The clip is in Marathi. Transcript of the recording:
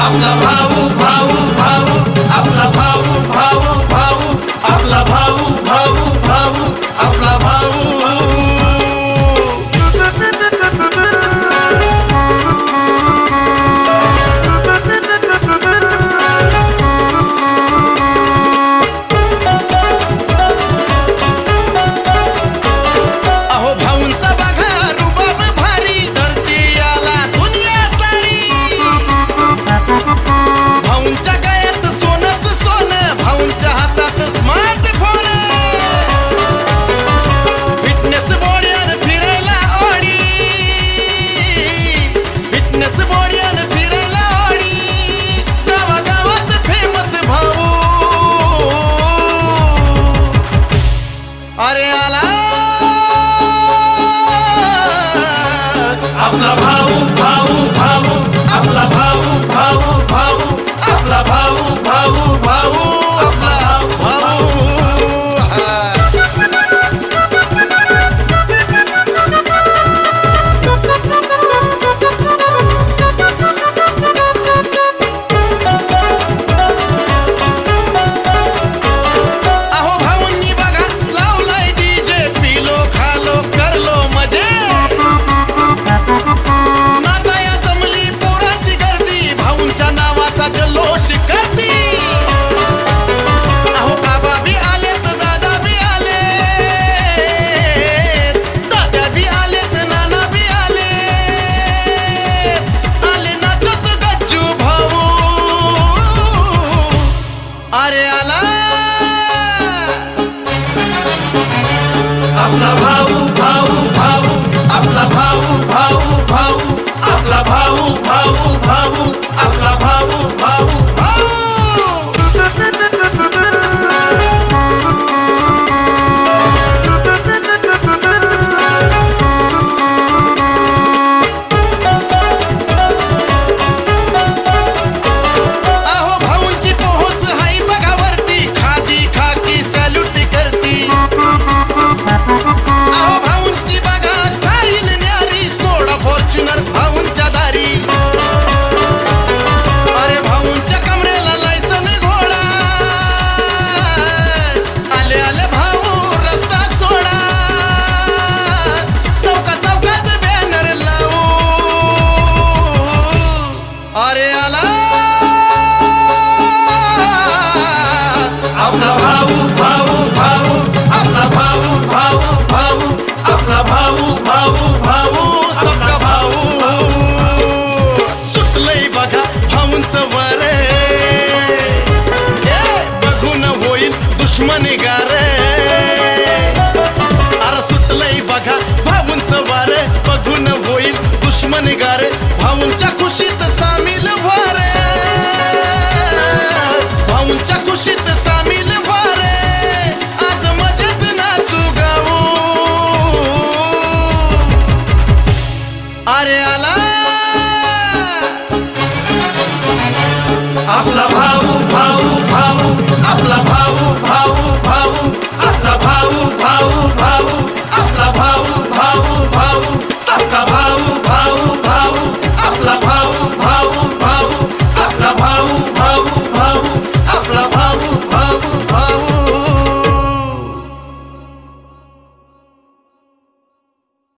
आपला भाऊ भाऊ भाऊ आपला भाऊ भाऊ भाऊ आपला भाऊ भाऊ भाऊ आपला भाऊ आपला भाऊ भाऊ भाऊ आपला भाऊ भाऊ भाऊ आपला भाऊ भाऊ भाऊ आपला भाऊ अहो भाऊंनी बघा लावलाय डीजे पिलो खालो करलो मजे नाताया जमली पोरांची गर्दी भाऊंच्या नावाचा जल्लोष करती अहो बाबा बी आलेत दादा बी आले दादा बी आलेत नाना बी आले आले नाचत गच्चू भाऊ अरे आला आपला भाऊ भाऊ भाऊ आपला भाऊ भाऊ भाऊ आपला भाऊ भाऊ भाऊ आपला भाऊ भाऊ भाऊ अहो भाऊंची पोहोच हाय बघावरती खादी खाकी सॅल्यूट करती अहो भाऊंची बघा खाईल न्यारी सोडा फॉर्च्युनर भाऊंच्या दारी अरे भाऊंच्या कमरेला लायसन घोडा आले आले भाऊ रस्ता सोडा चौका चौकात बॅनर लावू अरे आला आपला भाऊ भाऊ भाऊ आपला भाऊ भाऊ भाऊ आपला भाऊ भाऊ भाऊ सबका भाऊ सुटलंय बघा भाऊंचं वर बघून होईल दुश्मनी गार अरे सुटलंय बघा भाऊंचं वर बघून होईल दुश्मनी गार भाऊंच्या खुशीत सामील व्हार भाऊंच्या खुशीत सामील व्हार आज मजेत नाचू गाऊ अरे आला आपला